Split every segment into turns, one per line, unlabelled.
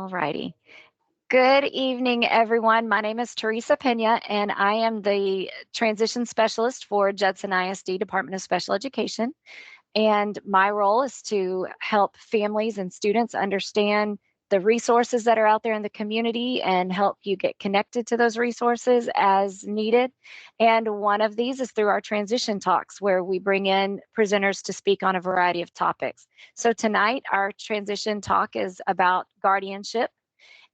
Alrighty. Good evening, everyone. My name is Teresa Pena, and I am the transition specialist for Judson ISD Department of Special Education. And my role is to help families and students understand the resources that are out there in the community and help you get connected to those resources as needed. And one of these is through our transition talks, where we bring in presenters to speak on a variety of topics. So tonight, our transition talk is about guardianship.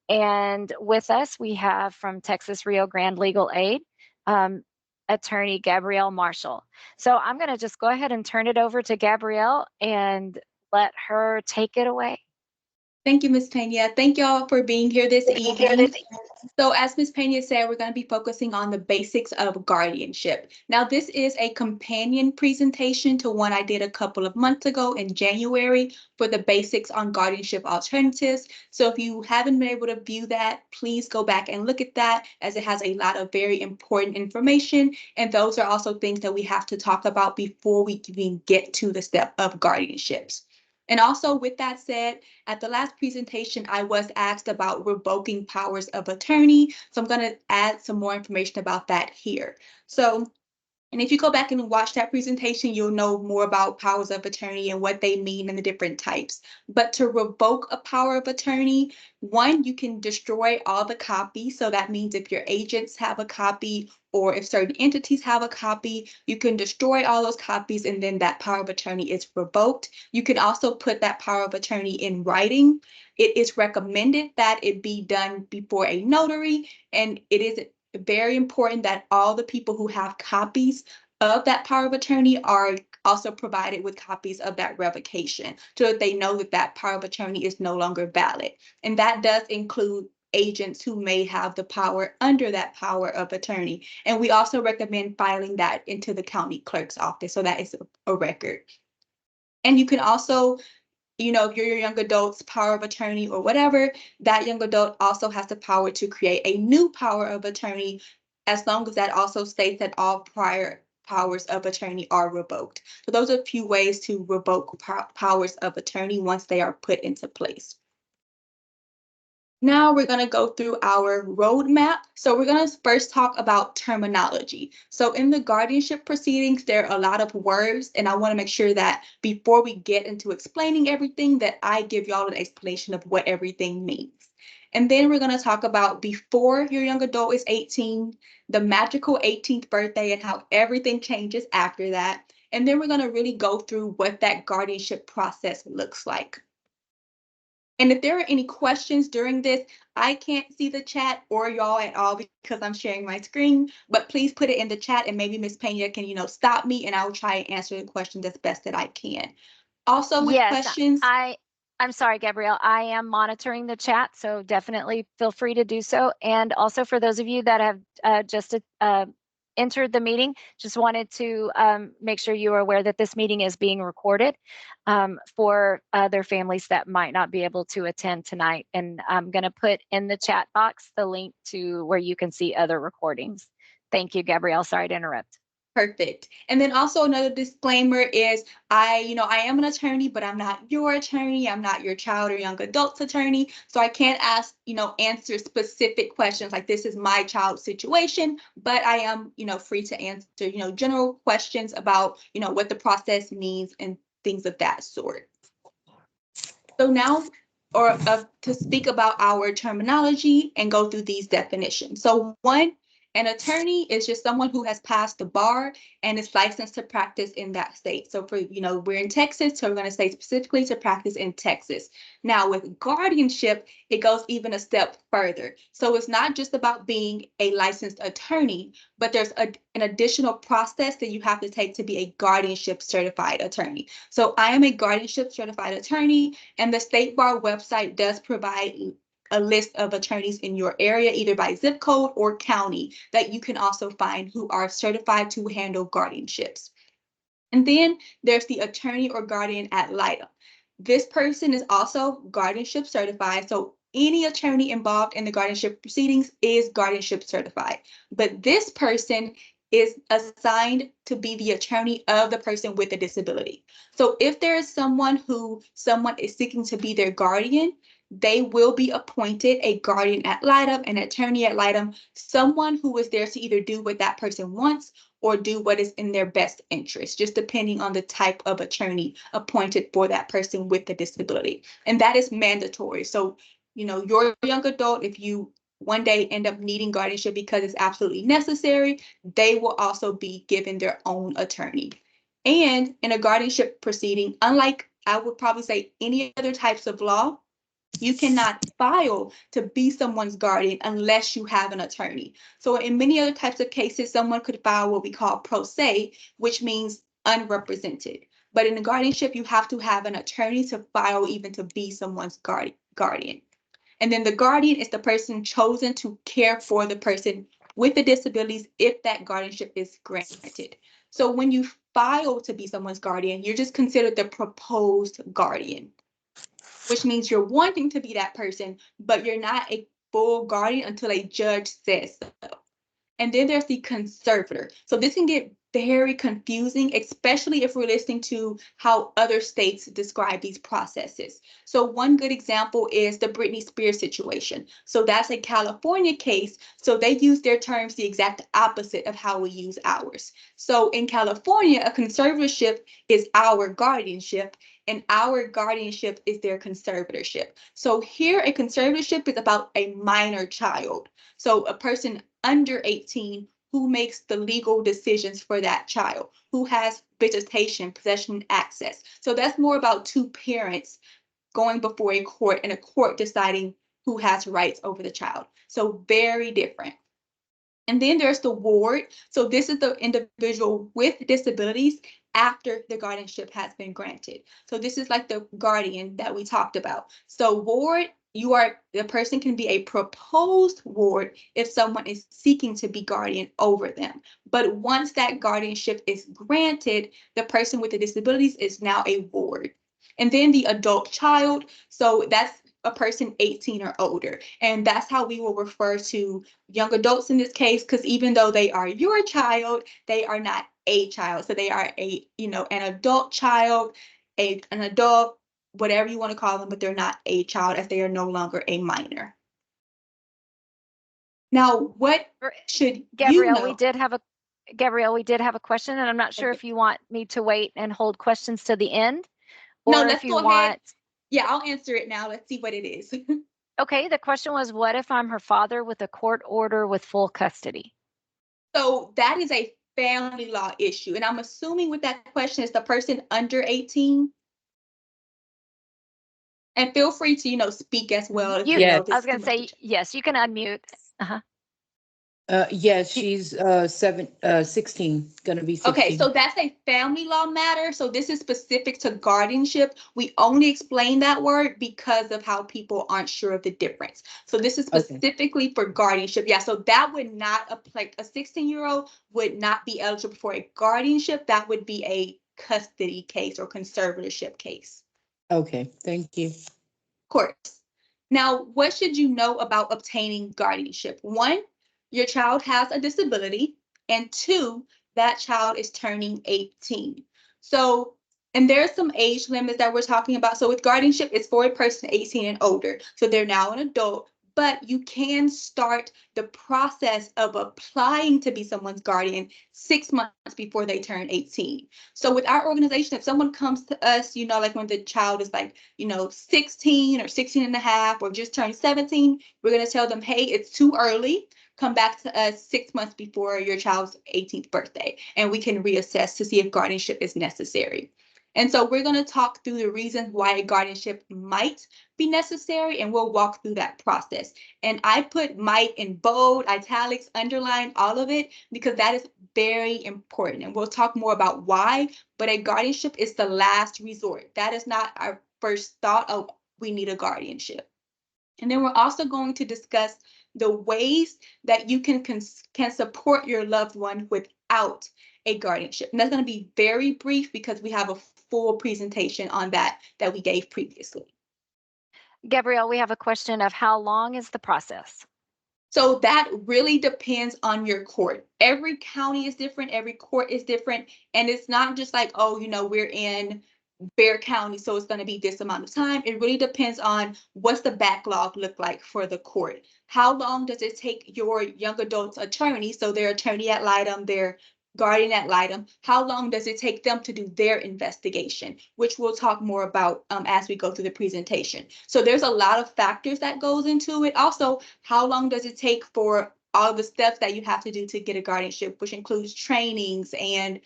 And with us, we have from Texas Rio Grande Legal Aid, um, attorney Gabrielle Marshall. So I'm going to just go ahead and turn it over to Gabrielle and let her take it away.
Thank you, Ms. Pena. Thank y'all for being here this evening. So as Ms. Pena said, we're going to be focusing on the basics of guardianship. Now, this is a companion presentation to one I did a couple of months ago in January for the basics on guardianship alternatives. So if you haven't been able to view that, please go back and look at that, as it has a lot of very important information. And those are also things that we have to talk about before we even get to the step of guardianships. And also, with that said, at the last presentation, I was asked about revoking powers of attorney. So I'm going to add some more information about that here. And if you go back and watch that presentation, you'll know more about powers of attorney and what they mean and the different types. But to revoke a power of attorney, one, you can destroy all the copies. So that means if your agents have a copy or if certain entities have a copy, you can destroy all those copies and then that power of attorney is revoked. You can also put that power of attorney in writing. It is recommended that it be done before a notary, and it is very important that all the people who have copies of that power of attorney are also provided with copies of that revocation so that they know that that power of attorney is no longer valid. And that does include agents who may have the power under that power of attorney. And we also recommend filing that into the county clerk's office, so that is a record. And you can also, if you're your young adult's power of attorney or whatever, that young adult also has the power to create a new power of attorney, as long as that also states that all prior powers of attorney are revoked. So those are a few ways to revoke powers of attorney once they are put into place. Now we're going to go through our roadmap. So we're going to first talk about terminology. So in the guardianship proceedings, there are a lot of words, and I want to make sure that before we get into explaining everything, that I give y'all an explanation of what everything means. And then we're going to talk about before your young adult is 18, the magical 18th birthday, and how everything changes after that. And then we're going to really go through what that guardianship process looks like. And if there are any questions during this, I can't see the chat or y'all at all because I'm sharing my screen, but please put it in the chat and maybe Ms. Pena can, stop me and I will try and answer the questions as best that I can. Also with questions.
I'm sorry, Gabrielle, I am monitoring the chat, so definitely feel free to do so. And also for those of you that have just entered the meeting, just wanted to make sure you are aware that this meeting is being recorded for other families that might not be able to attend tonight. And I'm going to put in the chat box the link to where you can see other recordings. Thank you, Gabrielle. Sorry to interrupt.
Perfect. And then also another disclaimer is I am an attorney, but I'm not your attorney. I'm not your child or young adult's attorney. So I can't answer specific questions like this is my child's situation, but I am, free to answer, general questions about, what the process means and things of that sort. So now, to speak about our terminology and go through these definitions. So one, an attorney is just someone who has passed the bar and is licensed to practice in that state. So we're in Texas, so we're going to say specifically to practice in Texas. Now with guardianship, it goes even a step further. So it's not just about being a licensed attorney, but there's an additional process that you have to take to be a guardianship certified attorney. So I am a guardianship certified attorney, and the State Bar website does provide a list of attorneys in your area, either by zip code or county, that you can also find who are certified to handle guardianships. And then there's the attorney or guardian ad litem. This person is also guardianship certified. So any attorney involved in the guardianship proceedings is guardianship certified. But this person is assigned to be the attorney of the person with a disability. So if there is someone is seeking to be their guardian, they will be appointed a guardian ad litem, an attorney ad litem, someone who is there to either do what that person wants or do what is in their best interest, just depending on the type of attorney appointed for that person with the disability. And that is mandatory. So, your young adult, if you one day end up needing guardianship because it's absolutely necessary, they will also be given their own attorney. And in a guardianship proceeding, unlike I would probably say any other types of law, you cannot file to be someone's guardian unless you have an attorney. So in many other types of cases, someone could file what we call pro se, which means unrepresented. But in a guardianship, you have to have an attorney to file even to be someone's guardian. And then the guardian is the person chosen to care for the person with the disabilities if that guardianship is granted. So when you file to be someone's guardian, you're just considered the proposed guardian, which means you're wanting to be that person, but you're not a full guardian until a judge says so. And then there's the conservator. So this can get very confusing, especially if we're listening to how other states describe these processes. So one good example is the Britney Spears situation. So that's a California case. So they use their terms the exact opposite of how we use ours. So in California, a conservatorship is our guardianship, and our guardianship is their conservatorship. So here, a conservatorship is about a minor child. So a person under 18 who makes the legal decisions for that child, who has visitation, possession, access. So that's more about two parents going before a court and a court deciding who has rights over the child. So very different. And then there's the ward. So this is the individual with disabilities after the guardianship has been granted. So this is like the guardian that we talked about. So ward, the person can be a proposed ward if someone is seeking to be guardian over them. But once that guardianship is granted, the person with the disabilities is now a ward. And then the adult child, so that's a person 18 or older. And that's how we will refer to young adults in this case, because even though they are your child, they are not a child. So they are an adult child, an adult, whatever you want to call them, but they're not a child as they are no longer a minor. Now, what should
Gabrielle,
you know?
Gabrielle, we did have a question, and I'm not sure if you want me to wait and hold questions to the end,
No,
or
let's
if you
go ahead.
want.
Yeah, I'll answer it now. Let's see what it is.
Okay, the question was, what if I'm her father with a court order with full custody?
So that is a family law issue. And I'm assuming with that question is the person under 18. And feel free to, speak as well. If,
I
this
was going to say, yes, you can unmute. Uh-huh.
Yes, she's 16, gonna be 16.
Okay, so that's a family law matter. So this is specific to guardianship. We only explain that word because of how people aren't sure of the difference. So this is specifically for guardianship. Yeah, so that would not apply. A 16-year-old would not be eligible for a guardianship. That would be a custody case or conservatorship case.
Okay, thank you.
Of course. Now, what should you know about obtaining guardianship? 1, your child has a disability, and 2, that child is turning 18. So, and there's some age limits that we're talking about. So with guardianship, it's for a person 18 and older. So they're now an adult, but you can start the process of applying to be someone's guardian 6 months before they turn 18. So with our organization, if someone comes to us, like when the child is like, 16 or 16 and a half or just turned 17, we're going to tell them, hey, it's too early. Come back to us 6 months before your child's 18th birthday, and we can reassess to see if guardianship is necessary. And so we're going to talk through the reasons why a guardianship might be necessary, and we'll walk through that process. And I put might in bold, italics, underline, all of it, because that is very important. And we'll talk more about why, but a guardianship is the last resort. That is not our first thought of we need a guardianship. And then we're also going to discuss the ways that you can support your loved one without a guardianship. And that's going to be very brief because we have a full presentation on that we gave previously.
Gabrielle, we have a question of how long is the process?
So that really depends on your court. Every county is different, every court is different, and it's not just like, oh, we're in Bexar County, so it's going to be this amount of time. It really depends on what's the backlog look like for the court. How long does it take your young adult's attorney, so their attorney ad litem, their guardian ad litem, how long does it take them to do their investigation, which we'll talk more about as we go through the presentation. So there's a lot of factors that goes into it. Also, how long does it take for all the steps that you have to do to get a guardianship, which includes trainings and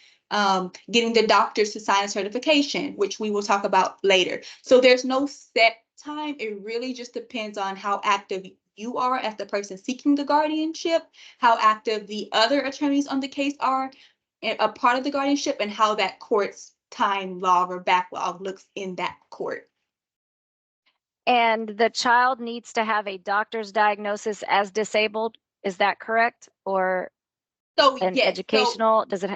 getting the doctors to sign a certification, which we will talk about later. So there's no set time. It really just depends on how active you are as the person seeking the guardianship, how active the other attorneys on the case are a part of the guardianship, and how that court's time log or backlog looks in that court.
And the child needs to have a doctor's diagnosis as disabled. Is that correct? Or an educational, does it?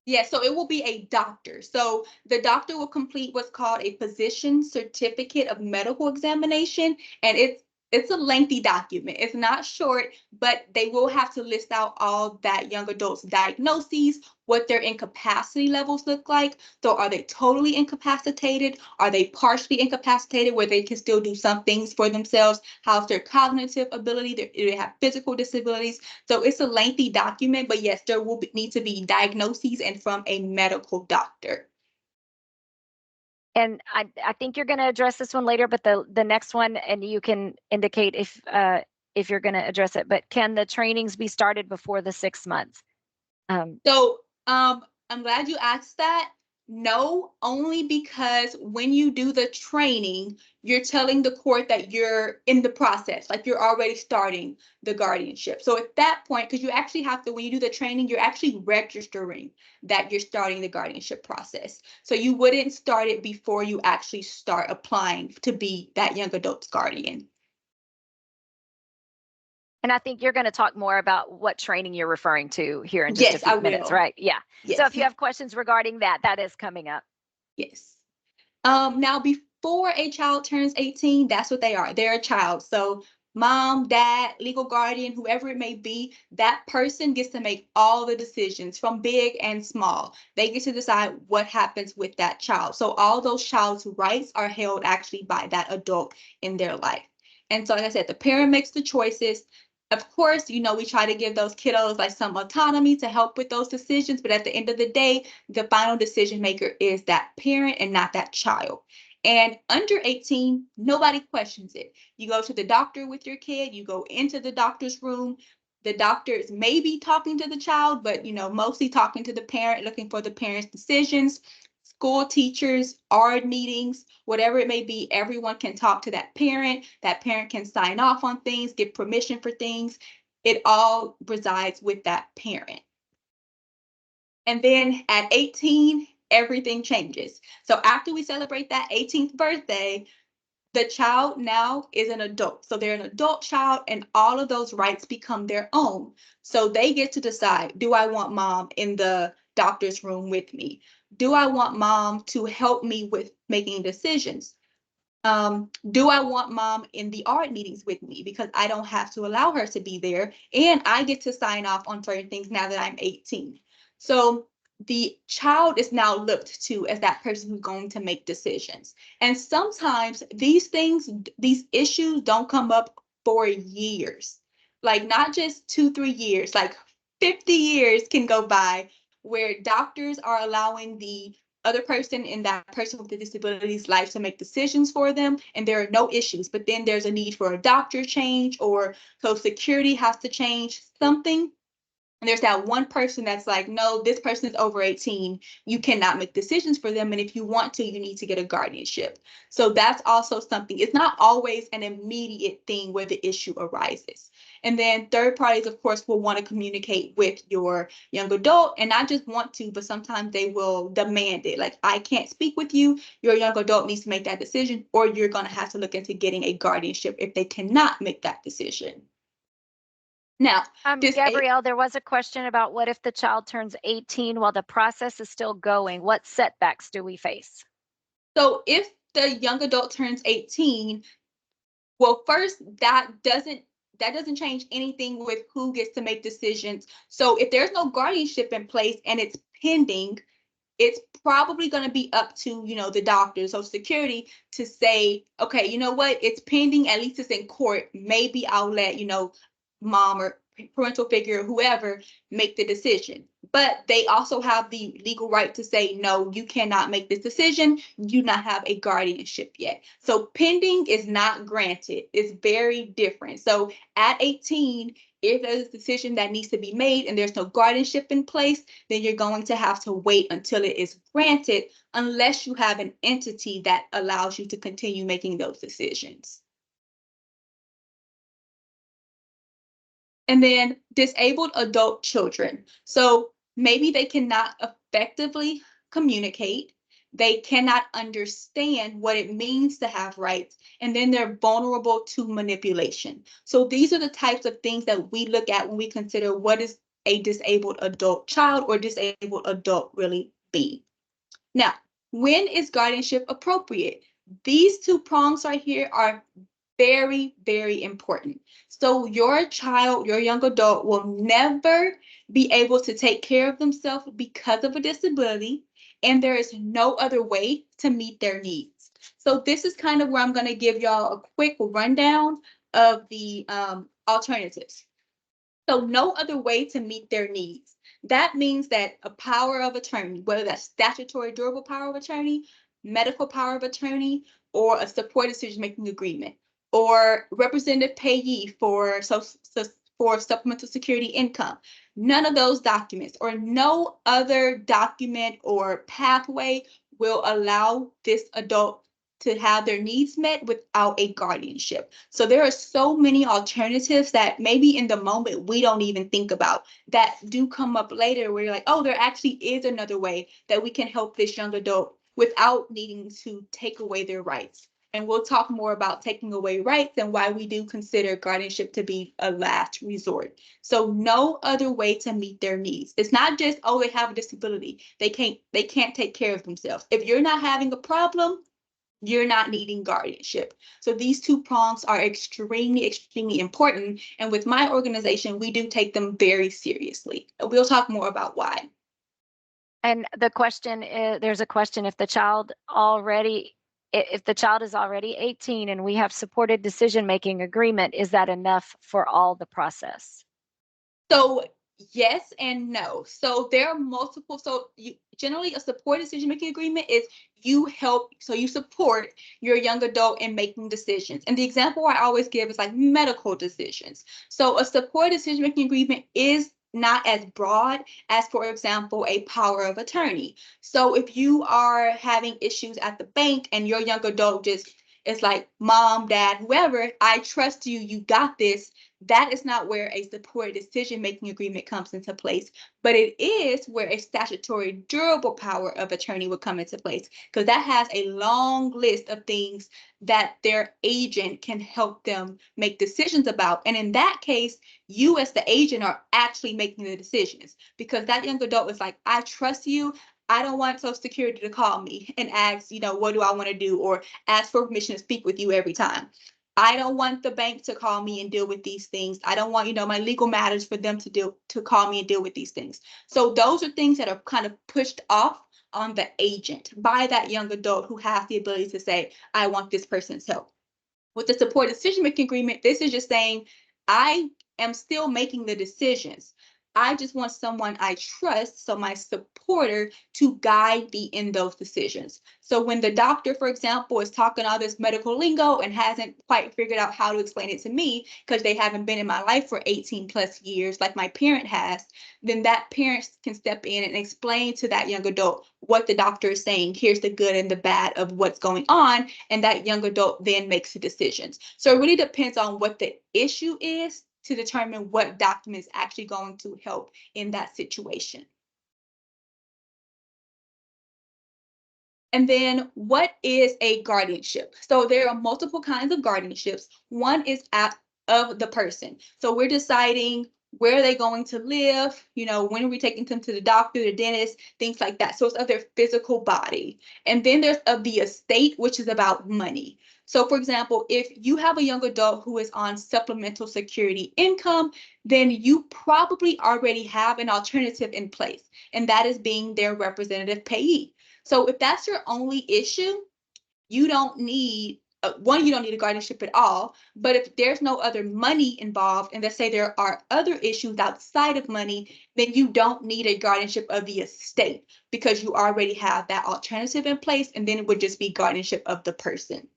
Yeah, so it will be a doctor. So the doctor will complete what's called a physician certificate of medical examination, and it's a lengthy document. It's not short, but they will have to list out all that young adult's diagnoses, what their incapacity levels look like. So are they totally incapacitated? Are they partially incapacitated where they can still do some things for themselves? How's their cognitive ability? Do they have physical disabilities? So it's a lengthy document, but yes, there will need to be diagnoses and from a medical doctor.
And I think you're going to address this one later, but the next one, and you can indicate if you're going to address it, but can the trainings be started before the 6 months?
I'm glad you asked that. No, only because when you do the training, you're telling the court that you're in the process, like you're already starting the guardianship. So at that point, because you actually have to, when you do the training, you're actually registering that you're starting the guardianship process. So you wouldn't start it before you actually start applying to be that young adult's guardian.
And I think you're going to talk more about what training you're referring to here in just a few minutes, right? Yeah. Yes. So if you have questions regarding that, that is coming up.
Yes. Now, before a child turns 18, that's what they are. They're a child. So mom, dad, legal guardian, whoever it may be, that person gets to make all the decisions from big and small. They get to decide what happens with that child. So all those child's rights are held actually by that adult in their life. And so, like I said, the parent makes the choices. Of course, we try to give those kiddos like some autonomy to help with those decisions. But at the end of the day, the final decision maker is that parent and not that child. And under 18, nobody questions it. You go to the doctor with your kid, you go into the doctor's room. The doctor is maybe talking to the child, but mostly talking to the parent, looking for the parent's decisions. School teachers, ARD meetings, whatever it may be, everyone can talk to that parent. That parent can sign off on things, get permission for things. It all resides with that parent. And then at 18, everything changes. So after we celebrate that 18th birthday, the child now is an adult. So they're an adult child, and all of those rights become their own. So they get to decide, do I want mom in the doctor's room with me? Do I want mom to help me with making decisions? Do I want mom in the ARD meetings with me? Because I don't have to allow her to be there, and I get to sign off on certain things now that I'm 18. So the child is now looked to as that person who's going to make decisions. And sometimes these issues don't come up for years, like not just 2-3 years, like 50 years can go by where doctors are allowing the other person in that person with the disability's life to make decisions for them, and there are no issues. But then there's a need for a doctor change, or Social Security has to change something. And there's that one person that's like, no, this person is over 18. You cannot make decisions for them. And if you want to, you need to get a guardianship. So that's also something. It's not always an immediate thing where the issue arises. And then third parties, of course, will want to communicate with your young adult, and not just want to, but sometimes they will demand it. Like, I can't speak with you. Your young adult needs to make that decision, or you're going to have to look into getting a guardianship if they cannot make that decision. Now,
Gabrielle, there was a question about what if the child turns 18 while the process is still going? What setbacks do we face?
So if the young adult turns 18, well, first, that That doesn't change anything with who gets to make decisions. So if there's no guardianship in place and it's pending, it's probably going to be up to, the doctor, Social Security, to say, okay, you know what, it's pending, at least it's in court. Maybe I'll let, mom or parental figure or whoever make the decision. But they also have the legal right to say, no, you cannot make this decision. You do not have a guardianship yet. So pending is not granted. It's very different. So at 18, if there's a decision that needs to be made and there's no guardianship in place, then you're going to have to wait until it is granted, unless you have an entity that allows you to continue making those decisions. And then disabled adult children. So maybe they cannot effectively communicate. They cannot understand what it means to have rights, and then they're vulnerable to manipulation. So these are the types of things that we look at when we consider what is a disabled adult child or disabled adult really be. Now, when is guardianship appropriate? These two prongs right here are very, very important. So your child, your young adult will never be able to take care of themselves because of a disability, and there is no other way to meet their needs. So this is kind of where I'm going to give y'all a quick rundown of the alternatives. So no other way to meet their needs. That means that a power of attorney, whether that's statutory durable power of attorney, medical power of attorney, or a support decision-making agreement, or representative payee for supplemental security income. None of those documents or no other document or pathway will allow this adult to have their needs met without a guardianship. So there are so many alternatives that maybe in the moment we don't even think about that do come up later where you're like, oh, there actually is another way that we can help this young adult without needing to take away their rights. And we'll talk more about taking away rights and why we do consider guardianship to be a last resort. So no other way to meet their needs. It's not just, oh, they have a disability. They can't take care of themselves. If you're not having a problem, you're not needing guardianship. So these two prongs are extremely, extremely important. And with my organization, we do take them very seriously. We'll talk more about why.
And the question is, there's a question, if the child is already 18 and we have supported decision-making agreement, is that enough for all the process?
So yes and no. So there are multiple. So generally a support decision-making agreement is you support your young adult in making decisions. And the example I always give is like medical decisions. So a support decision-making agreement is not as broad as, for example, a power of attorney. So if you are having issues at the bank and your young adult just is like, mom, dad, whoever, I trust you, you got this. That is not where a supported decision-making agreement comes into place, but it is where a statutory durable power of attorney would come into place, because that has a long list of things that their agent can help them make decisions about. And in that case, you as the agent are actually making the decisions, because that young adult is like, I trust you. I don't want Social Security to call me and ask, what do I want to do, or ask for permission to speak with you every time. I don't want the bank to call me and deal with these things. I don't want, my legal matters for them to call me and deal with these things. So those are things that are kind of pushed off on the agent by that young adult who has the ability to say, I want this person's help. With the support decision-making agreement, this is just saying, I am still making the decisions. I just want someone I trust, so my supporter, to guide me in those decisions. So when the doctor, for example, is talking all this medical lingo and hasn't quite figured out how to explain it to me because they haven't been in my life for 18 plus years like my parent has, then that parent can step in and explain to that young adult what the doctor is saying. Here's the good and the bad of what's going on. And that young adult then makes the decisions. So it really depends on what the issue is to determine what document is actually going to help in that situation. And then what is a guardianship? So there are multiple kinds of guardianships. One is of the person. So we're deciding where are they going to live, when are we taking them to the doctor, the dentist, things like that. So it's of their physical body. And then there's of the estate, which is about money. So for example, if you have a young adult who is on supplemental security income, then you probably already have an alternative in place, and that is being their representative payee. So if that's your only issue, you don't need one, you don't need a guardianship at all. But if there's no other money involved, and let's say there are other issues outside of money, then you don't need a guardianship of the estate because you already have that alternative in place, and then it would just be guardianship of the person.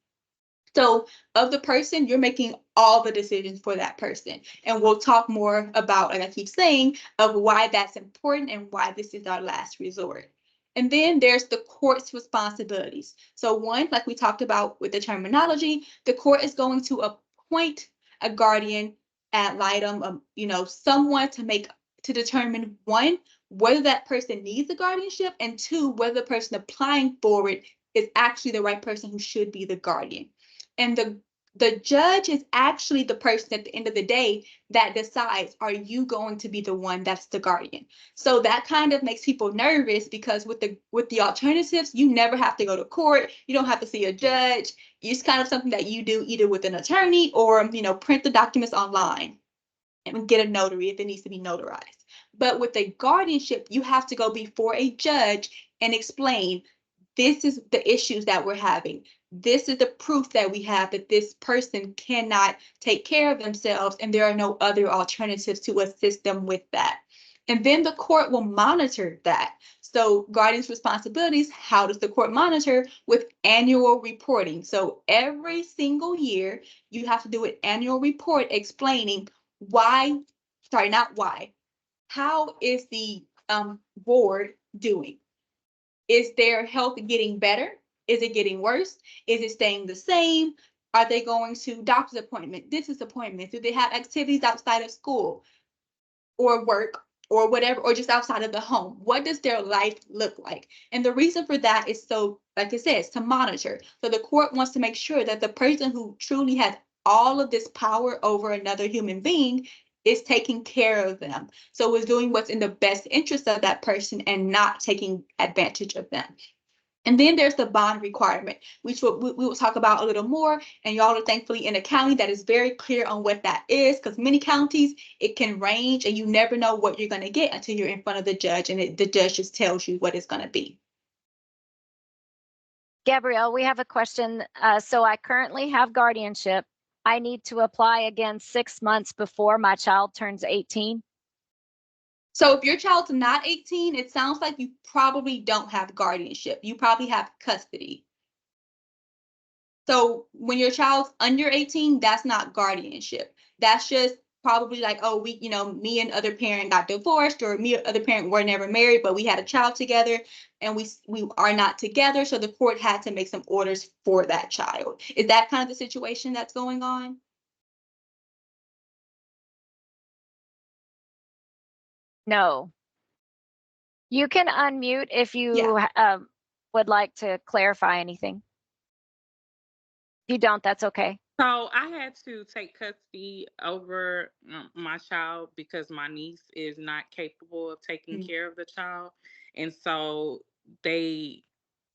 So of the person, you're making all the decisions for that person. And we'll talk more about, like I keep saying, of why that's important and why this is our last resort. And then there's the court's responsibilities. So one, like we talked about with the terminology, the court is going to appoint a guardian ad litem, someone to determine, one, whether that person needs a guardianship, and two, whether the person applying for it is actually the right person who should be the guardian. And the judge is actually the person at the end of the day that decides, are you going to be the one that's the guardian? So that kind of makes people nervous, because with the alternatives, you never have to go to court. You don't have to see a judge. It's kind of something that you do either with an attorney or, print the documents online and get a notary if it needs to be notarized. But with a guardianship, you have to go before a judge and explain, this is the issues that we're having. This is the proof that we have that this person cannot take care of themselves, and there are no other alternatives to assist them with that. And then the court will monitor that. So guardian's responsibilities, how does the court monitor? With annual reporting. So every single year, you have to do an annual report explaining how is the board doing? Is their health getting better? Is it getting worse? Is it staying the same? Are they going to doctor's appointment, dentist appointments? Do they have activities outside of school or work or whatever, or just outside of the home? What does their life look like? And the reason for that is, so, like it says, to monitor. So the court wants to make sure that the person who truly has all of this power over another human being is taking care of them. So is doing what's in the best interest of that person and not taking advantage of them. And then there's the bond requirement, which we will talk about a little more. And y'all are thankfully in a county that is very clear on what that is, because many counties, it can range and you never know what you're going to get until you're in front of the judge, and the judge just tells you what it's going to be.
Gabrielle, we have a question. So I currently have guardianship. I need to apply again 6 months before my child turns 18.
So if your child's not 18, it sounds like you probably don't have guardianship. You probably have custody. So when your child's under 18, that's not guardianship. That's just probably like, oh, me and other parent got divorced, or me and other parent were never married, but we had a child together and we are not together. So the court had to make some orders for that child. Is that kind of the situation that's going on?
No. You can unmute if you would like to clarify anything. If you don't, that's okay.
So I had to take custody over my child because my niece is not capable of taking care of the child. And so they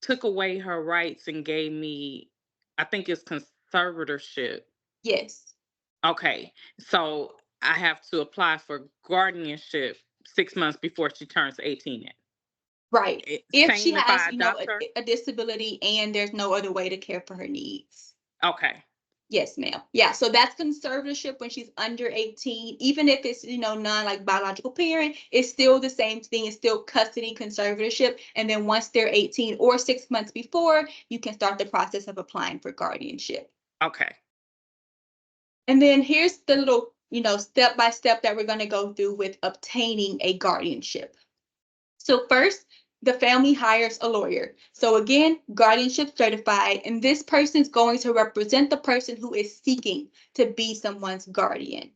took away her rights and gave me, I think it's conservatorship.
Yes.
Okay. So I have to apply for guardianship 6 months before she turns 18.
Right. If she has,
her?
a disability and there's no other way to care for her needs.
Okay.
Yes, ma'am. Yeah, so that's conservatorship when she's under 18. Even if it's, non like biological parent, it's still the same thing. It's still custody conservatorship. And then once they're 18 or 6 months before, you can start the process of applying for guardianship.
Okay.
And then here's the little, step by step that we're going to go through with obtaining a guardianship. So first, the family hires a lawyer. So again, guardianship certified, and this person is going to represent the person who is seeking to be someone's guardian.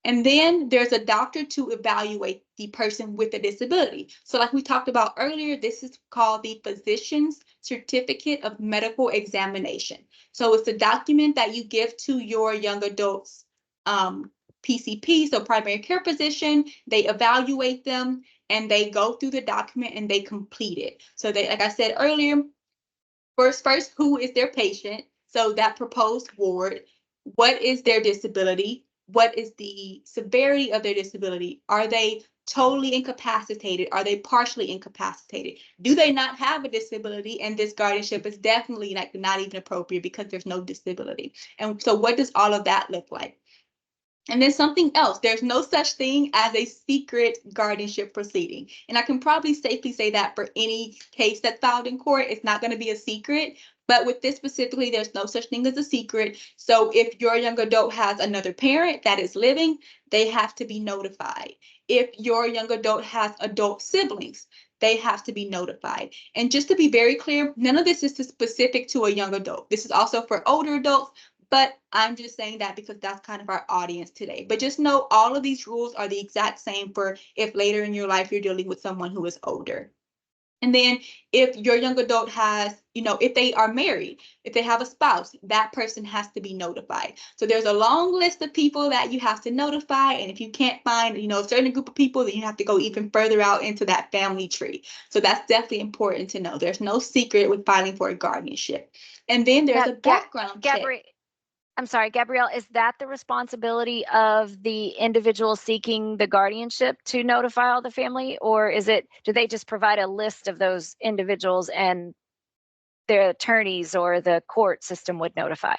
And then there's a doctor to evaluate the person with a disability. So like we talked about earlier, this is called the Physician's Certificate of Medical Examination. So it's a document that you give to your young adults PCP, so primary care physician. They evaluate them and they go through the document and they complete it. So they, like I said earlier, first, who is their patient? So that proposed ward, what is their disability? What is the severity of their disability? Are they totally incapacitated? Are they partially incapacitated? Do they not have a disability? And this guardianship is definitely like not even appropriate because there's no disability. And so what does all of that look like? And then something else, there's no such thing as a secret guardianship proceeding. And I can probably safely say that for any case that's filed in court, it's not going to be a secret. But with this specifically, there's no such thing as a secret. So if your young adult has another parent that is living, they have to be notified. If your young adult has adult siblings, they have to be notified. And just to be very clear, none of this is specific to a young adult. This is also for older adults. But I'm just saying that because that's kind of our audience today. But just know all of these rules are the exact same for if later in your life you're dealing with someone who is older. And then if your young adult has, if they are married, if they have a spouse, that person has to be notified. So there's a long list of people that you have to notify. And if you can't find, a certain group of people, then you have to go even further out into that family tree. So that's definitely important to know. There's no secret with filing for a guardianship. And then there's a background check.
I'm sorry, Gabrielle, is that the responsibility of the individual seeking the guardianship to notify all the family? Or do they just provide a list of those individuals and their attorneys or the court system would notify?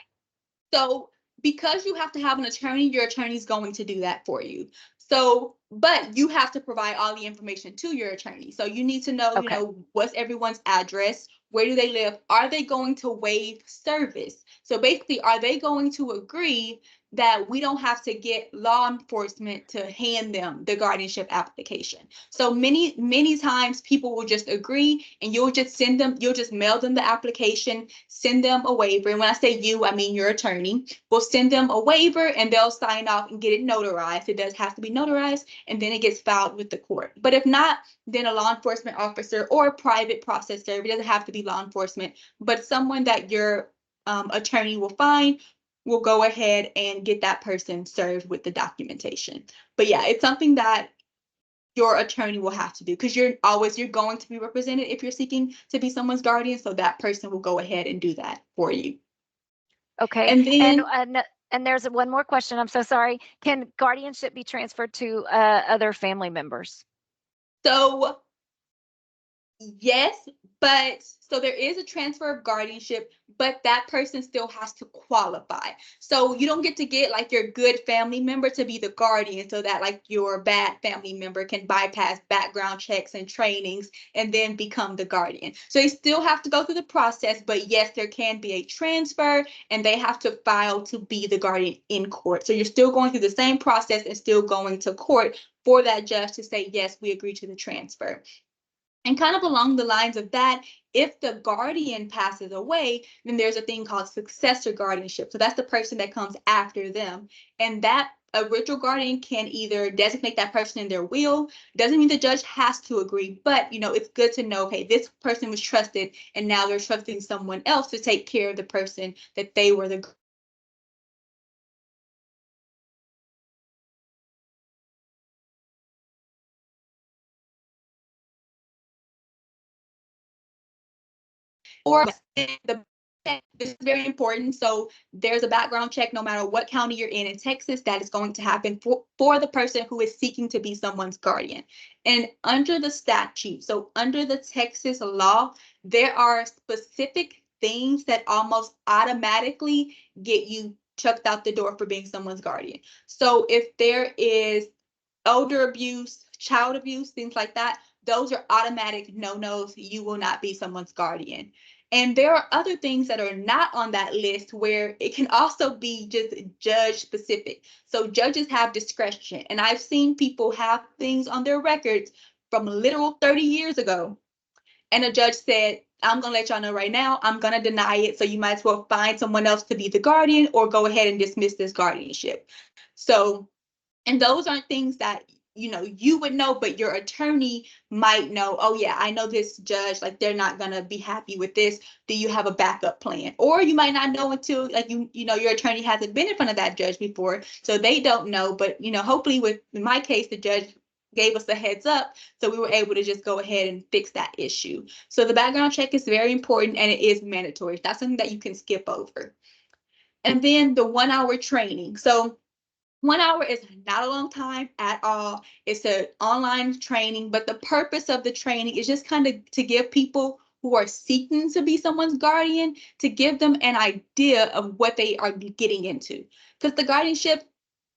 So because you have to have an attorney, your attorney's going to do that for you. So, but you have to provide all the information to your attorney. So you need to know,
Okay.
What's everyone's address? Where do they live? Are they going to waive service? So basically, are they going to agree that we don't have to get law enforcement to hand them the guardianship application? So many times people will just agree and you'll just mail them the application, send them a waiver. And when I say you, I mean your attorney. We'll send them a waiver and they'll sign off and get it notarized. It does have to be notarized and then it gets filed with the court. But if not, then a law enforcement officer or a private process server, it doesn't have to be law enforcement, but someone that your attorney will find will go ahead and get that person served with the documentation. But yeah, it's something that your attorney will have to do because you're going to be represented if you're seeking to be someone's guardian. So that person will go ahead and do that for you.
Okay.
And then
and there's one more question. I'm so sorry. Can guardianship be transferred to other family members?
So yes, but so there is a transfer of guardianship, but that person still has to qualify. So you don't get to get like your good family member to be the guardian so that like your bad family member can bypass background checks and trainings and then become the guardian. So they still have to go through the process, but yes, there can be a transfer and they have to file to be the guardian in court. So you're still going through the same process and still going to court for that judge to say, yes, we agree to the transfer. And kind of along the lines of that, if the guardian passes away, then there's a thing called successor guardianship. So that's the person that comes after them. And that original guardian can either designate that person in their will. Doesn't mean the judge has to agree, but it's good to know, okay, this person was trusted and now they're trusting someone else to take care of the person that they were the or this is very important. So there's a background check no matter what county you're in Texas that is going to happen for the person who is seeking to be someone's guardian. And under the statute, so under the Texas law, there are specific things that almost automatically get you chucked out the door for being someone's guardian. So if there is elder abuse, child abuse, things like that, those are automatic no-nos. You will not be someone's guardian. And there are other things that are not on that list where it can also be just judge specific. So judges have discretion. And I've seen people have things on their records from literal 30 years ago. And a judge said, I'm going to let y'all know right now, I'm going to deny it. So you might as well find someone else to be the guardian or go ahead and dismiss this guardianship. So, and those aren't things that you would know, but your attorney might know, oh yeah, I know this judge, like they're not gonna be happy with this. Do you have a backup plan? Or you might not know until like your attorney hasn't been in front of that judge before, so they don't know. But hopefully in my case, the judge gave us a heads up, so we were able to just go ahead and fix that issue. So the background check is very important and it is mandatory. It's not something that you can skip over. And then the 1 hour training. So 1 hour is not a long time at all. It's an online training, but the purpose of the training is just kind of to give people who are seeking to be someone's guardian, to give them an idea of what they are getting into. Because the guardianship,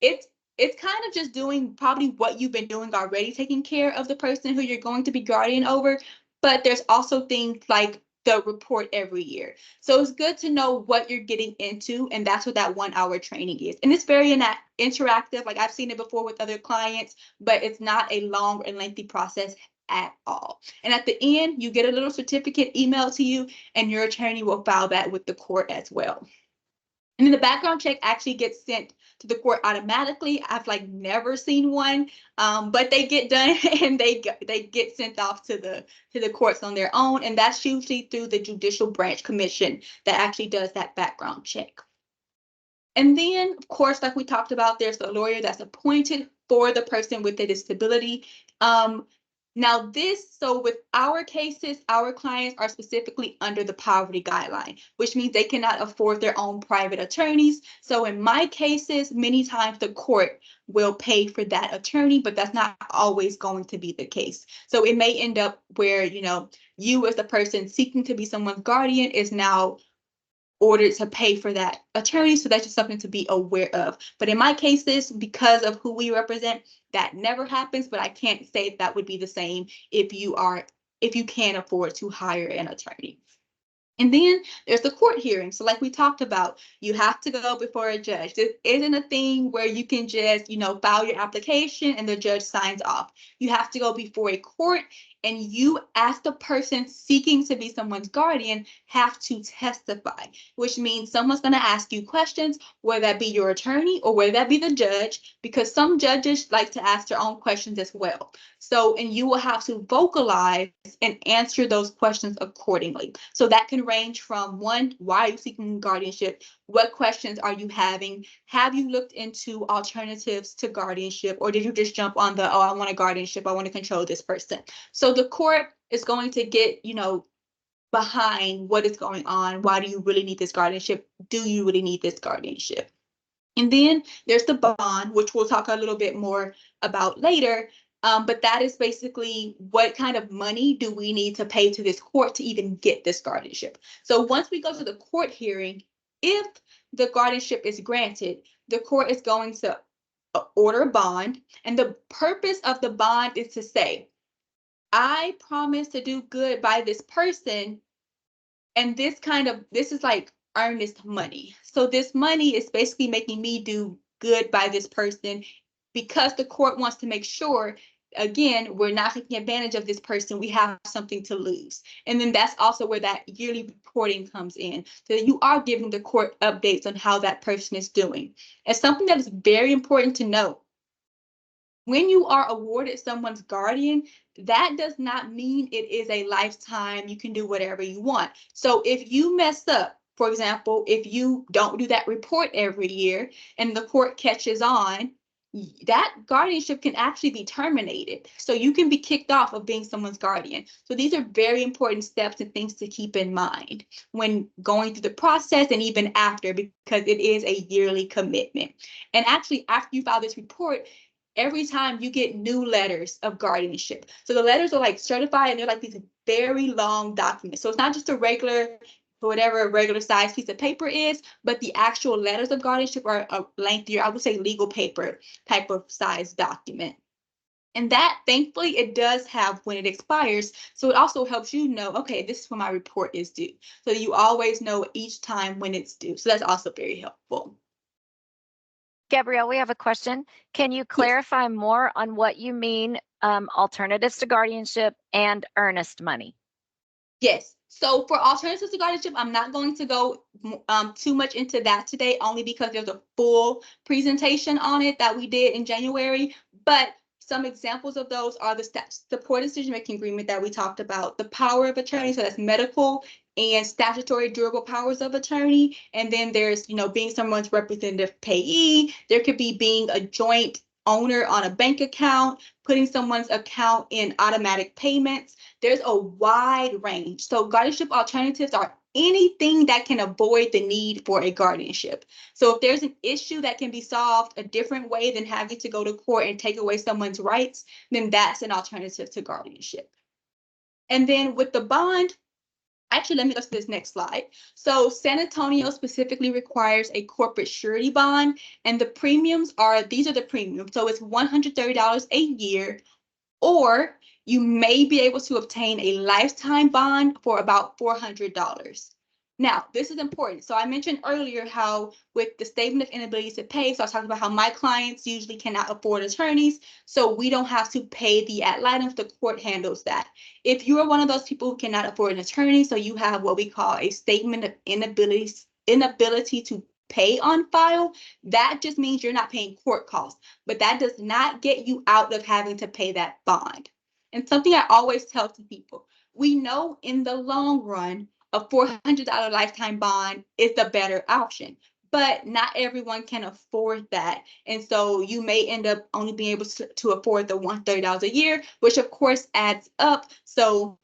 it's kind of just doing probably what you've been doing already, taking care of the person who you're going to be guardian over. But there's also things like the report every year. So it's good to know what you're getting into, and that's what that 1 hour training is. And it's very interactive. Like I've seen it before with other clients, but it's not a long and lengthy process at all. And at the end, you get a little certificate emailed to you, and your attorney will file that with the court as well. And then the background check actually gets sent to the court automatically. I've like never seen one, but they get done and they get sent off to the courts on their own. And that's usually through the Judicial Branch Commission that actually does that background check. And then, of course, like we talked about, there's a lawyer that's appointed for the person with the disability. Now so with our cases, our clients are specifically under the poverty guideline, which means they cannot afford their own private attorneys. So in my cases, many times the court will pay for that attorney, but that's not always going to be the case. So it may end up where, you as the person seeking to be someone's guardian is now ordered to pay for that attorney. So that's just something to be aware of. But in my cases, because of who we represent, that never happens. But I can't say that would be the same if you can't afford to hire an attorney. And then there's the court hearing. So like we talked about, you have to go before a judge. This isn't a thing where you can just, file your application and the judge signs off. You have to go before a court, and you, as the person seeking to be someone's guardian, have to testify, which means someone's going to ask you questions, whether that be your attorney or whether that be the judge, because some judges like to ask their own questions as well. So, and you will have to vocalize and answer those questions accordingly. So that can range from one, why are you seeking guardianship? What questions are you having? Have you looked into alternatives to guardianship? Or did you just jump on the, oh, I want a guardianship, I want to control this person? So the court is going to get, behind what is going on. Why do you really need this guardianship? Do you really need this guardianship? And then there's the bond, which we'll talk a little bit more about later. But that is basically what kind of money do we need to pay to this court to even get this guardianship. So once we go to the court hearing, if the guardianship is granted, the court is going to order a bond. And the purpose of the bond is to say, I promise to do good by this person. And this is like earnest money. So this money is basically making me do good by this person, because the court wants to make sure, again, we're not taking advantage of this person. We have something to lose. And then that's also where that yearly reporting comes in. So that you are giving the court updates on how that person is doing. And something that is very important to note, when you are awarded someone's guardian, that does not mean it is a lifetime, you can do whatever you want. So if you mess up, for example, if you don't do that report every year and the court catches on, that guardianship can actually be terminated. So you can be kicked off of being someone's guardian. So these are very important steps and things to keep in mind when going through the process and even after, because it is a yearly commitment. And actually, after you file this report, every time you get new letters of guardianship. So the letters are like certified, and they're like these very long documents. So it's not just a regular, whatever a regular size piece of paper is, but the actual letters of guardianship are a lengthier, I would say legal paper type of size document. And that, thankfully, it does have when it expires. So it also helps you know, okay, this is when my report is due. So you always know each time when it's due. So that's also very helpful.
Gabrielle, we have a question. Can you clarify more on what you mean alternatives to guardianship and earnest money?
Yes. So for alternatives to guardianship, I'm not going to go too much into that today, only because there's a full presentation on it that we did in January. But some examples of those are the support decision-making agreement that we talked about, the power of attorney, so that's medical and statutory durable powers of attorney. And then there's, being someone's representative payee. There could be being a joint owner on a bank account, putting someone's account in automatic payments. There's a wide range. So guardianship alternatives are anything that can avoid the need for a guardianship. So if there's an issue that can be solved a different way than having to go to court and take away someone's rights, then that's an alternative to guardianship. And then with the bond, actually, let me go to this next slide. So San Antonio specifically requires a corporate surety bond, and the premiums are, these are the premiums. So it's $130 a year, or you may be able to obtain a lifetime bond for about $400. Now, this is important. So I mentioned earlier how with the statement of inability to pay, so I was talking about how my clients usually cannot afford attorneys, so we don't have to pay the ad litem, the court handles that. If you are one of those people who cannot afford an attorney, so you have what we call a statement of inability to pay on file, that just means you're not paying court costs, but that does not get you out of having to pay that bond. And something I always tell to people, we know in the long run, a $400 lifetime bond is the better option, but not everyone can afford that. And so you may end up only being able to afford the $130 a year, which of course adds up. So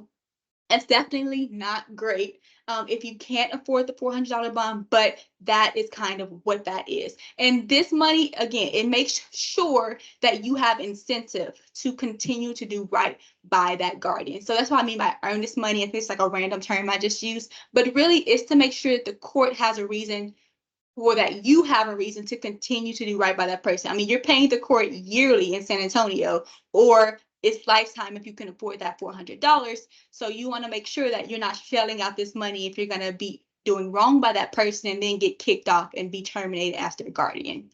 it's definitely not great if you can't afford the $400 bond, but that is kind of what that is. And this money, again, it makes sure that you have incentive to continue to do right by that guardian. So that's what I mean by earnest money. I think it's like a random term I just used, but really it's to make sure that the court has a reason, or that you have a reason to continue to do right by that person. I mean, you're paying the court yearly in San Antonio, or it's lifetime if you can afford that $400. So you want to make sure that you're not shelling out this money if you're going to be doing wrong by that person and then get kicked off and be terminated as their guardian.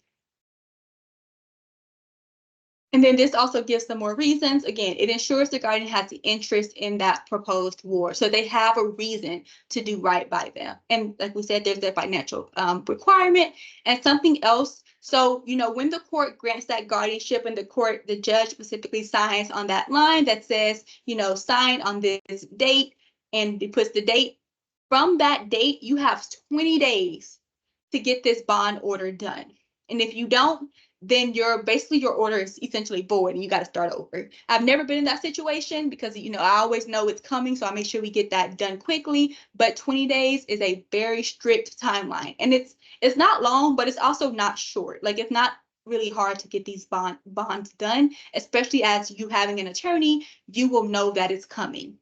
And then this also gives some more reasons. Again, it ensures the guardian has the interest in that proposed ward. So they have a reason to do right by them. And like we said, there's a financial requirement and something else. So, you know, when the court grants that guardianship and the judge specifically signs on that line that says, you know, sign on this date, and it puts the date. From that date, you have 20 days to get this bond order done. And if you don't, then your order is essentially void and you got to start over. I've never been in that situation because, you know, I always know it's coming, so I make sure we get that done quickly. But 20 days is a very strict timeline, and it's not long, but it's also not short. Like, it's not really hard to get these bonds done, especially as you having an attorney, you will know that it's coming.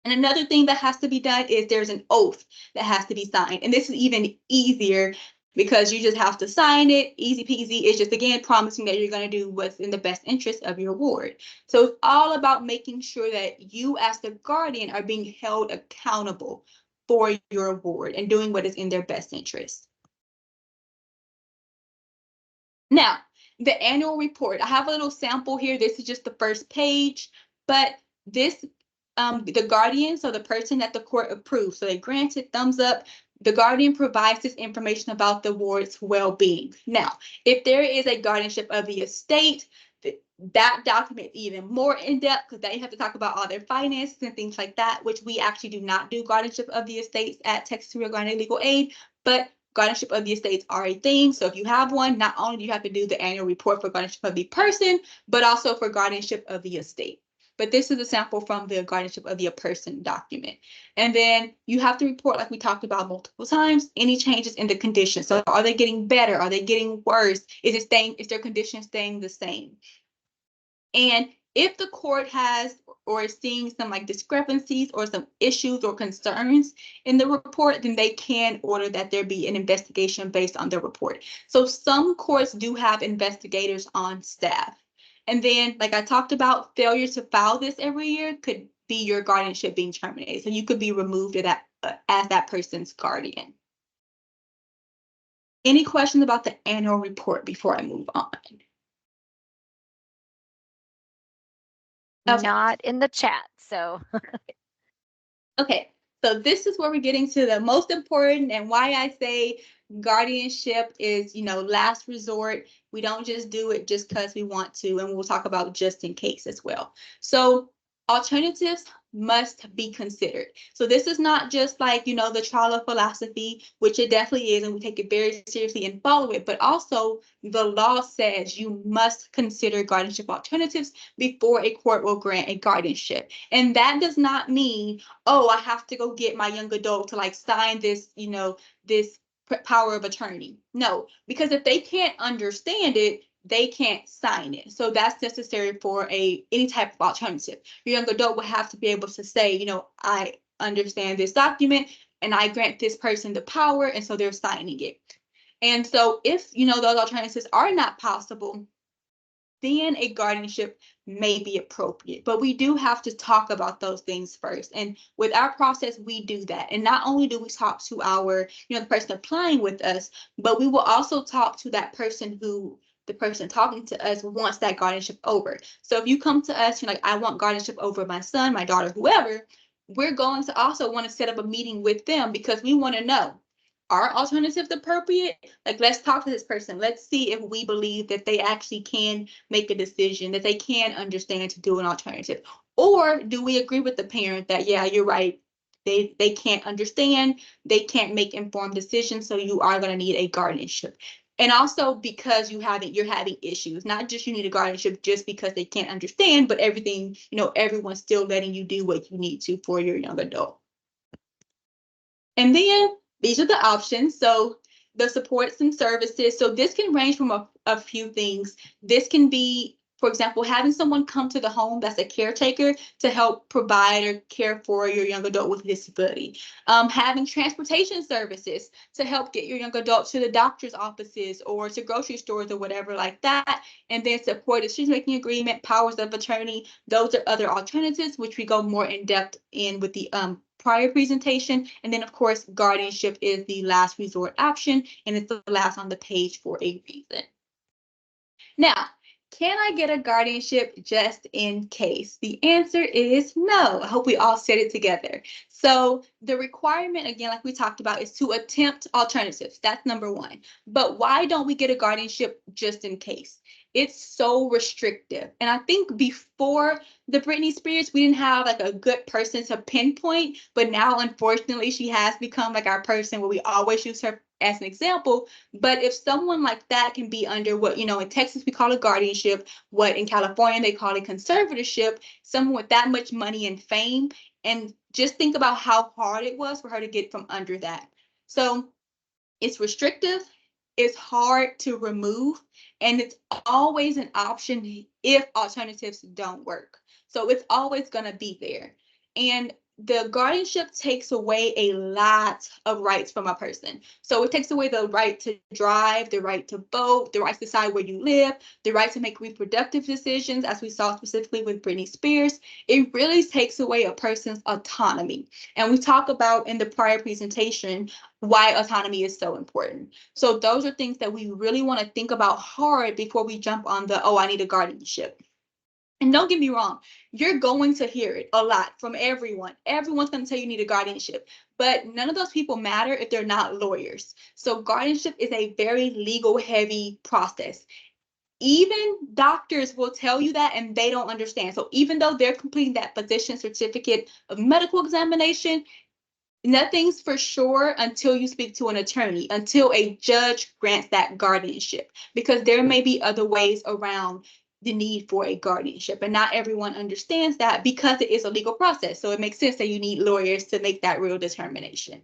And another thing that has to be done is there's an oath that has to be signed, and this is even easier because you just have to sign it, easy peasy. It's just, again, promising that you're going to do what's in the best interest of your ward. So it's all about making sure that you as the guardian are being held accountable for your ward and doing what is in their best interest. Now, the annual report. I have a little sample here. This is just the first page, but this, the guardian, so the person that the court approved, so they granted thumbs up, the guardian provides this information about the ward's well-being. Now, if there is a guardianship of the estate, that document even more in-depth because they have to talk about all their finances and things like that, which we actually do not do guardianship of the estates at Texas RioGrande Legal Aid, but guardianship of the estates are a thing. So if you have one, not only do you have to do the annual report for guardianship of the person, but also for guardianship of the estate. But this is a sample from the guardianship of the person document. And then you have to report, like we talked about multiple times, any changes in the condition. So are they getting better? Are they getting worse? Is their condition staying the same? And if the court has or is seeing some like discrepancies or some issues or concerns in the report, then they can order that there be an investigation based on the report. So some courts do have investigators on staff. And then, like I talked about, failure to file this every year could be your guardianship being terminated. So you could be removed as that person's guardian. Any questions about the annual report before I move on?
Okay. Not in the chat, so.
Okay, so this is where we're getting to the most important and why I say guardianship is, you know, last resort. We don't just do it just because we want to, and we'll talk about just in case as well. So alternatives must be considered. So this is not just like, you know, the trial of philosophy, which it definitely is, and we take it very seriously and follow it, but also the law says you must consider guardianship alternatives before a court will grant a guardianship. And that does not mean, oh, I have to go get my young adult to like sign this, you know, this power of attorney. No, because if they can't understand it, they can't sign it. So that's necessary for any type of alternative. Your young adult will have to be able to say, you know, I understand this document and I grant this person the power, and so they're signing it. And so if, you know, those alternatives are not possible, then a guardianship may be appropriate. But we do have to talk about those things first. And with our process, we do that. And not only do we talk to our, you know, the person applying with us, but we will also talk to that person who the person talking to us wants that guardianship over. So if you come to us, you're like, I want guardianship over my son, my daughter, whoever, we're going to also want to set up a meeting with them because we want to know, are alternatives appropriate? Like, let's talk to this person. Let's see if we believe that they actually can make a decision, that they can understand to do an alternative. Or do we agree with the parent that, yeah, you're right, they can't understand, they can't make informed decisions, so you are going to need a guardianship. And also because you're having issues, not just you need a guardianship just because they can't understand, but everything, you know, everyone's still letting you do what you need to for your young adult. And then these are the options. So the supports and services. So this can range from a few things. This can be, for example, having someone come to the home that's a caretaker to help provide or care for your young adult with a disability. Having transportation services to help get your young adult to the doctor's offices or to grocery stores or whatever like that. And then support decision-making agreement, powers of attorney. Those are other alternatives, which we go more in depth in with the prior presentation. And then, of course, guardianship is the last resort option, and it's the last on the page for a reason. Now, can I get a guardianship just in case? The answer is no. I hope we all said it together. So the requirement, again, like we talked about, is to attempt alternatives. That's number one. But why don't we get a guardianship just in case? It's so restrictive. And I think before the Britney Spears, we didn't have like a good person to pinpoint, but now unfortunately she has become like our person where we always use her as an example. But if someone like that can be under what, you know, in Texas we call a guardianship, what in California they call a conservatorship, someone with that much money and fame, and just think about how hard it was for her to get from under that. So it's restrictive, it's hard to remove, and it's always an option if alternatives don't work. So it's always going to be there. And the guardianship takes away a lot of rights from a person. So it takes away the right to drive, the right to vote, the right to decide where you live, the right to make reproductive decisions, as we saw specifically with Britney Spears. It really takes away a person's autonomy. And we talk about in the prior presentation why autonomy is so important. So those are things that we really want to think about hard before we jump on the, oh, I need a guardianship. And don't get me wrong, you're going to hear it a lot from everyone. Everyone's going to tell you need a guardianship, but none of those people matter if they're not lawyers. So guardianship is a very legal heavy process. Even doctors will tell you that and they don't understand. So even though they're completing that physician certificate of medical examination, nothing's for sure until you speak to an attorney, until a judge grants that guardianship, because there may be other ways around the need for a guardianship. And not everyone understands that because it is a legal process. So it makes sense that you need lawyers to make that real determination.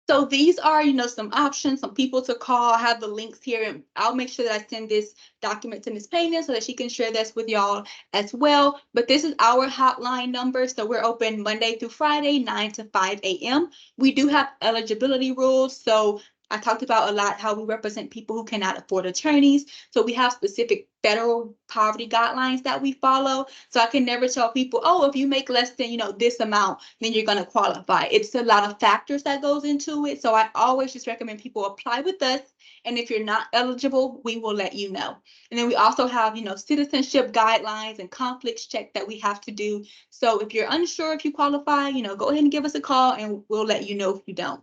So these are, you know, some options, some people to call. I have the links here, and I'll make sure that I send this document to Ms. Pena so that she can share this with y'all as well. But this is our hotline number. So we're open Monday through Friday, 9 to 5 a.m. We do have eligibility rules. So I talked about a lot how we represent people who cannot afford attorneys. So we have specific federal poverty guidelines that we follow. So I can never tell people, oh, if you make less than, you know, this amount, then you're going to qualify. It's a lot of factors that goes into it. So I always just recommend people apply with us. And if you're not eligible, we will let you know. And then we also have, you know, citizenship guidelines and conflicts check that we have to do. So if you're unsure if you qualify, you know, go ahead and give us a call and we'll let you know if you don't.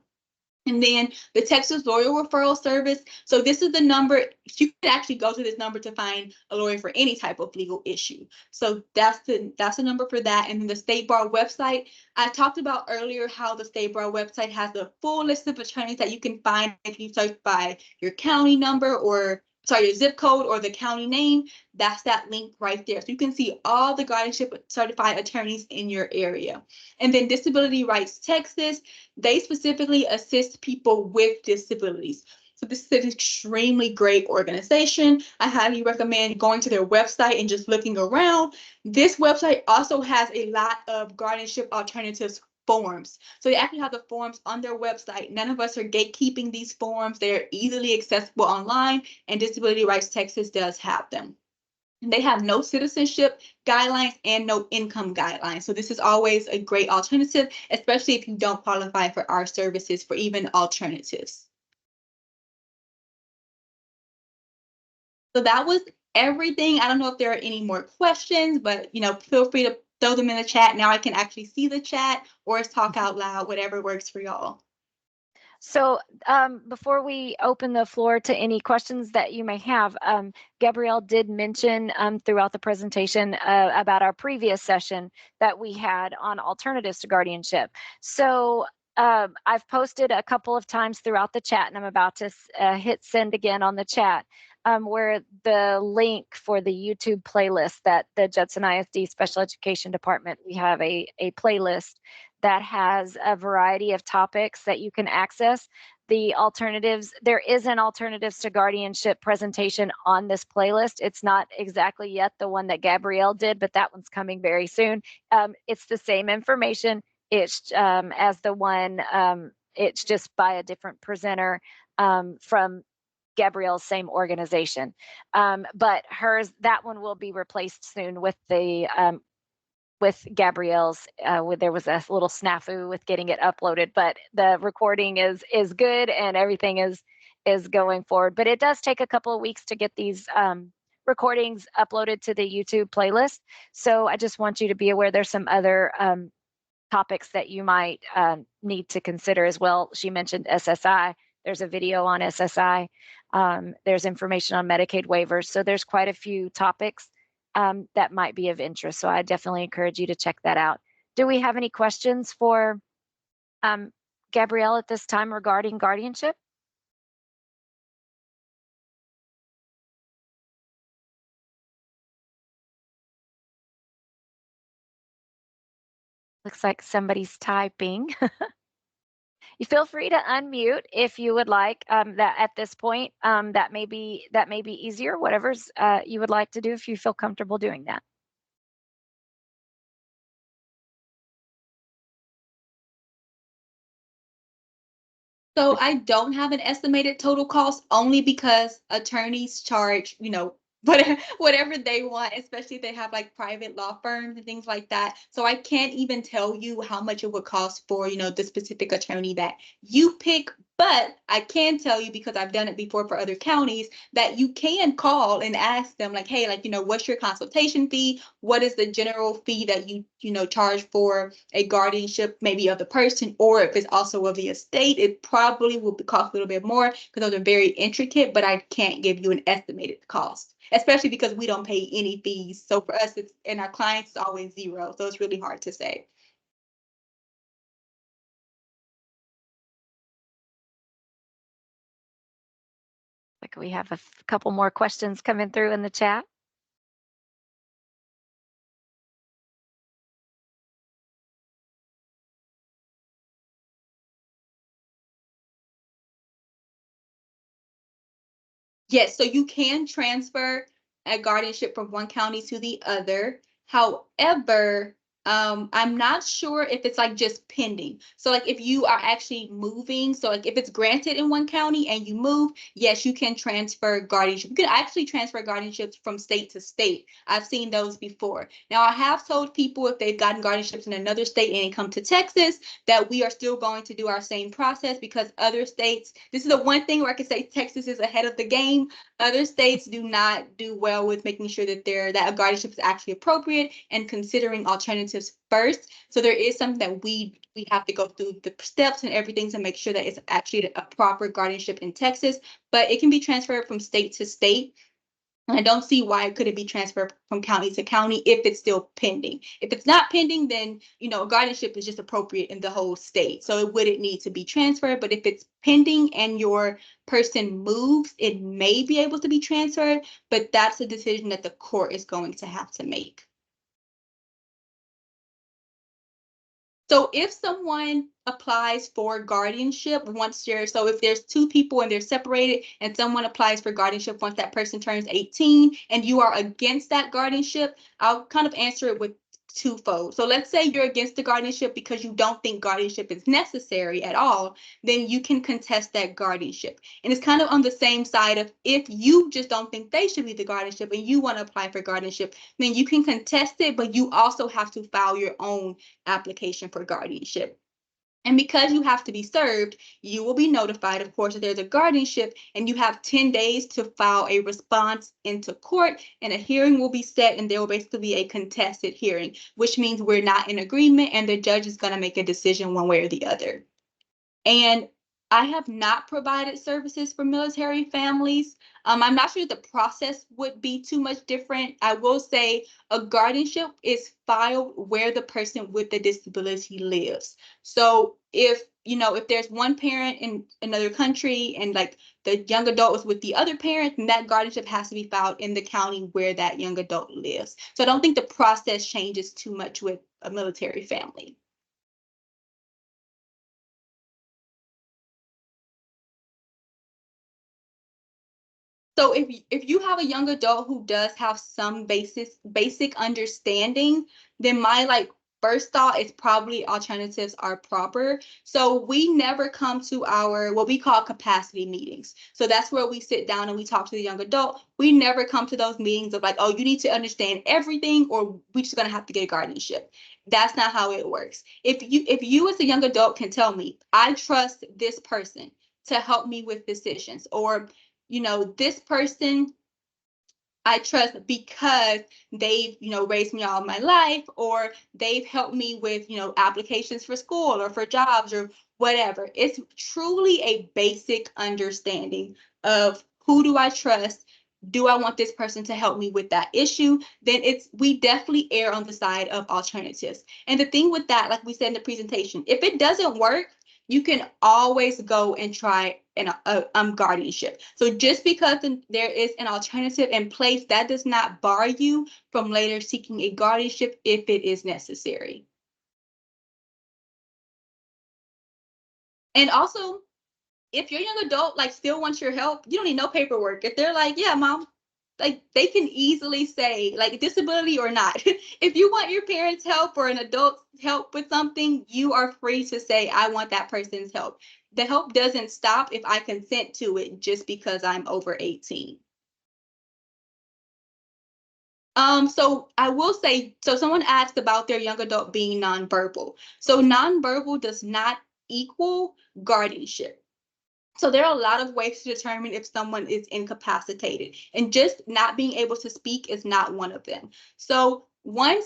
And then the Texas Lawyer Referral Service. So this is the number. You can actually go to this number to find a lawyer for any type of legal issue. So that's the number for that. And then the State Bar website. I talked about earlier how the State Bar website has a full list of attorneys that you can find if you search by your county number or your zip code or the county name. That's that link right there. So you can see all the guardianship certified attorneys in your area. And then Disability Rights Texas, they specifically assist people with disabilities. So this is an extremely great organization. I highly recommend going to their website and just looking around. This website also has a lot of guardianship alternatives forms. So they actually have the forms on their website. None of us are gatekeeping these forms. They're easily accessible online, and Disability Rights Texas does have them. And they have no citizenship guidelines and no income guidelines. So this is always a great alternative, especially if you don't qualify for our services for even alternatives. So that was everything. I don't know if there are any more questions, but feel free to throw them in the chat. Now I can actually see the chat or talk out loud, whatever works for y'all.
So before we open the floor to any questions that you may have, Gabrielle did mention throughout the presentation about our previous session that we had on alternatives to guardianship. So I've posted a couple of times throughout the chat, and I'm about to hit send again on the chat, where the link for the YouTube playlist that the Judson ISD Special Education Department, we have a playlist that has a variety of topics that you can access. The alternatives, there is an alternatives to guardianship presentation on this playlist. It's not exactly yet the one that Gabrielle did, but that one's coming very soon. It's the same information. It's as the one, it's just by a different presenter from Gabrielle's same organization. But that one will be replaced soon with the with Gabrielle's. There was a little snafu with getting it uploaded, but the recording is good and everything is going forward. But it does take a couple of weeks to get these recordings uploaded to the YouTube playlist. So I just want you to be aware there's some other topics that you might need to consider as well. She mentioned SSI. There's a video on SSI. There's information on Medicaid waivers. So there's quite a few topics that might be of interest. So I definitely encourage you to check that out. Do we have any questions for Gabrielle at this time regarding guardianship? Looks like somebody's typing. You feel free to unmute if you would like. That at this point, that may be easier. Whatever's you would like to do, if you feel comfortable doing that.
So I don't have an estimated total cost, only because attorneys charge, whatever they want, especially if they have like private law firms and things like that. So I can't even tell you how much it would cost for, the specific attorney that you pick. But I can tell you, because I've done it before for other counties, that you can call and ask them like, hey, what's your consultation fee? What is the general fee that you charge for a guardianship, maybe of the person, or if it's also of the estate, it probably will cost a little bit more because those are very intricate, but I can't give you an estimated cost, especially because we don't pay any fees. So for us, and our clients, it's always zero. So it's really hard to say.
Like we have a couple more questions coming through in the chat.
Yes, so you can transfer a guardianship from one county to the other. However, I'm not sure if it's like just pending. So like if you are actually moving, so like if it's granted in one county and you move, yes, you can transfer guardianship. You can actually transfer guardianships from state to state. I've seen those before. Now I have told people if they've gotten guardianships in another state and they come to Texas, that we are still going to do our same process, because other states, this is the one thing where I can say Texas is ahead of the game. Other states do not do well with making sure that that a guardianship is actually appropriate and considering alternatives alternatives first. So there is something that we have to go through the steps and everything to make sure that it's actually a proper guardianship in Texas, but it can be transferred from state to state. And I don't see why it couldn't be transferred from county to county if it's still pending. If it's not pending, then, guardianship is just appropriate in the whole state. So it wouldn't need to be transferred. But if it's pending and your person moves, it may be able to be transferred. But that's a decision that the court is going to have to make. So if someone applies for guardianship so if there's two people and they're separated and someone applies for guardianship once that person turns 18 and you are against that guardianship, I'll kind of answer it with twofold. So let's say you're against the guardianship because you don't think guardianship is necessary at all, then you can contest that guardianship. And it's kind of on the same side of if you just don't think they should be the guardianship and you want to apply for guardianship, then you can contest it, but you also have to file your own application for guardianship. And because you have to be served, you will be notified, of course, that there's a guardianship, and you have 10 days to file a response into court, and a hearing will be set, and there will basically be a contested hearing, which means we're not in agreement, and the judge is going to make a decision one way or the other. And I have not provided services for military families. I'm not sure the process would be too much different. I will say a guardianship is filed where the person with the disability lives. So if there's one parent in another country and like the young adult is with the other parent, then that guardianship has to be filed in the county where that young adult lives. So I don't think the process changes too much with a military family. So if you have a young adult who does have some basic understanding, then my first thought is probably alternatives are proper. So we never come to our what we call capacity meetings. So that's where we sit down and we talk to the young adult. We never come to those meetings of like, oh, you need to understand everything or we're just gonna have to get a guardianship. That's not how it works. If you as a young adult can tell me, I trust this person to help me with decisions, or this person I trust because they've, raised me all my life, or they've helped me with, applications for school or for jobs or whatever. It's truly a basic understanding of who do I trust? Do I want this person to help me with that issue? Then we definitely err on the side of alternatives. And the thing with that, like we said in the presentation, if it doesn't work, you can always go and try an guardianship. So just because there is an alternative in place, that does not bar you from later seeking a guardianship if it is necessary. And also, if your young adult still wants your help, you don't need no paperwork. If they're like, yeah, mom, they can easily say disability or not. If you want your parents' help or an adult's help with something, you are free to say, I want that person's help. The help doesn't stop if I consent to it just because I'm over 18. So I will say, so someone asked about their young adult being nonverbal. So nonverbal does not equal guardianship. So there are a lot of ways to determine if someone is incapacitated, and just not being able to speak is not one of them. So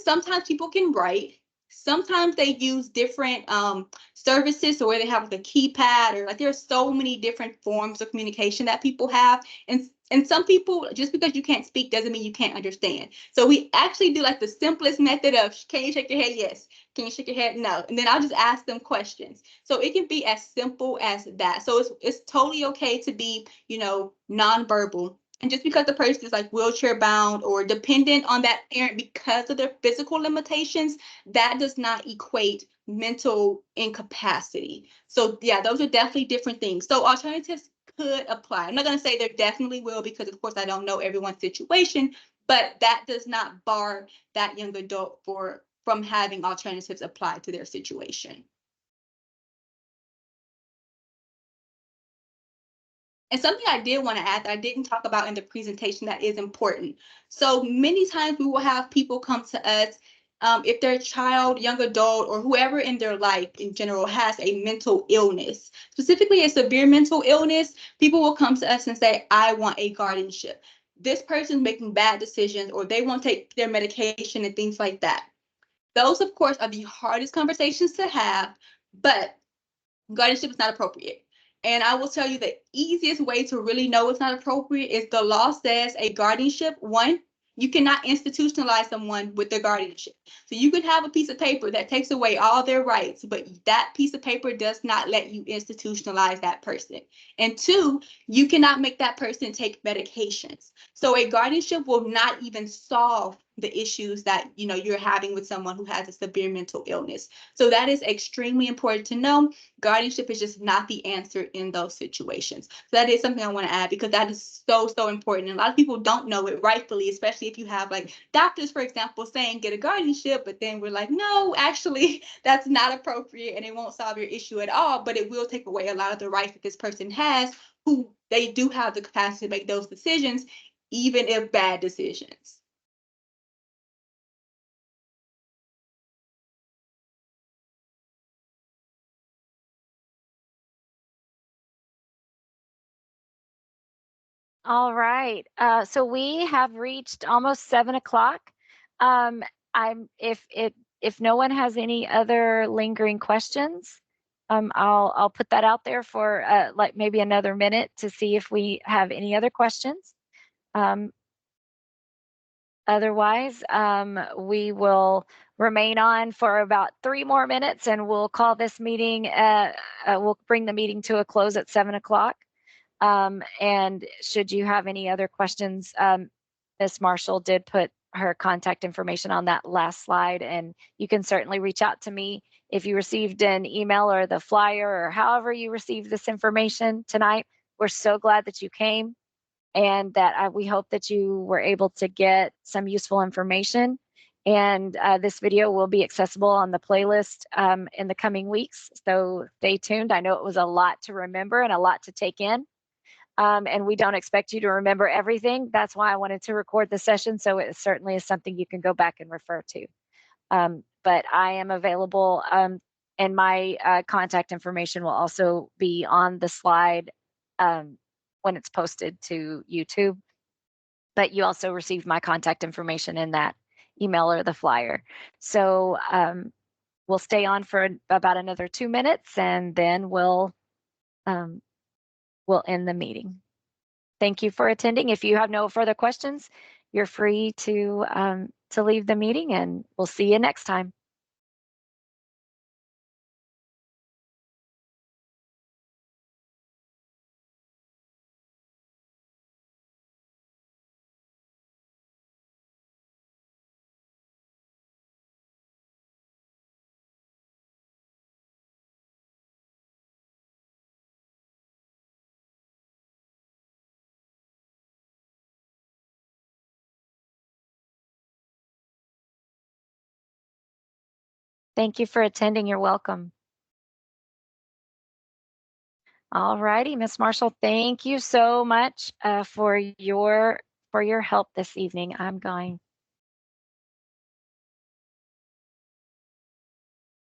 sometimes people can write. Sometimes they use different services, so where they have a keypad, or there are so many different forms of communication that people have. And some people, just because you can't speak doesn't mean you can't understand. So we actually do the simplest method of, can you shake your head? Yes. Can you shake your head? No. And then I'll just ask them questions. So it can be as simple as that. So it's totally okay to be, nonverbal. And just because the person is wheelchair bound or dependent on that parent because of their physical limitations, that does not equate mental incapacity. So yeah, those are definitely different things. So alternatives could apply. I'm not going to say there definitely will, because of course I don't know everyone's situation, but that does not bar that young adult from having alternatives applied to their situation. And something I did want to add that I didn't talk about in the presentation that is important. So many times we will have people come to us if their child, young adult, or whoever in their life in general has a mental illness, specifically a severe mental illness, people will come to us and say, I want a guardianship. This person's making bad decisions, or they won't take their medication and things like that. Those, of course, are the hardest conversations to have, but guardianship is not appropriate. And I will tell you the easiest way to really know it's not appropriate is the law says a guardianship, one, you cannot institutionalize someone with their guardianship. So you could have a piece of paper that takes away all their rights, but that piece of paper does not let you institutionalize that person. And two, you cannot make that person take medications. So a guardianship will not even solve the issues that you're having with someone who has a severe mental illness. So that is extremely important to know. Guardianship is just not the answer in those situations. So that is something I want to add because that is so, so important. And a lot of people don't know it rightfully, especially if you have like doctors, for example, saying get a guardianship, but then we're like, no, actually, that's not appropriate and it won't solve your issue at all, but it will take away a lot of the rights that this person has, who they do have the capacity to make those decisions, even if bad decisions.
All right. So we have reached almost 7 o'clock. If no one has any other lingering questions, I'll put that out there for like maybe another minute to see if we have any other questions. Otherwise, we will remain on for about 3 more minutes, and we'll call this meeting. We'll bring the meeting to a close at 7 o'clock. And should you have any other questions, Ms. Marshall did put her contact information on that last slide, and you can certainly reach out to me if you received an email or the flyer or however you received this information tonight. We're so glad that you came and that we hope that you were able to get some useful information. And this video will be accessible on the playlist in the coming weeks. So stay tuned. I know it was a lot to remember and a lot to take in. And we don't expect you to remember everything. That's why I wanted to record the session. So it certainly is something you can go back and refer to. But I am available, and my contact information will also be on the slide when it's posted to YouTube. But you also received my contact information in that email or the flyer. So we'll stay on for about another 2 minutes, and then we'll end the meeting. Thank you for attending. If you have no further questions, you're free to leave the meeting, and we'll see you next time. Thank you for attending. You're welcome. All righty, Ms. Marshall, thank you so much for your help this evening. I'm going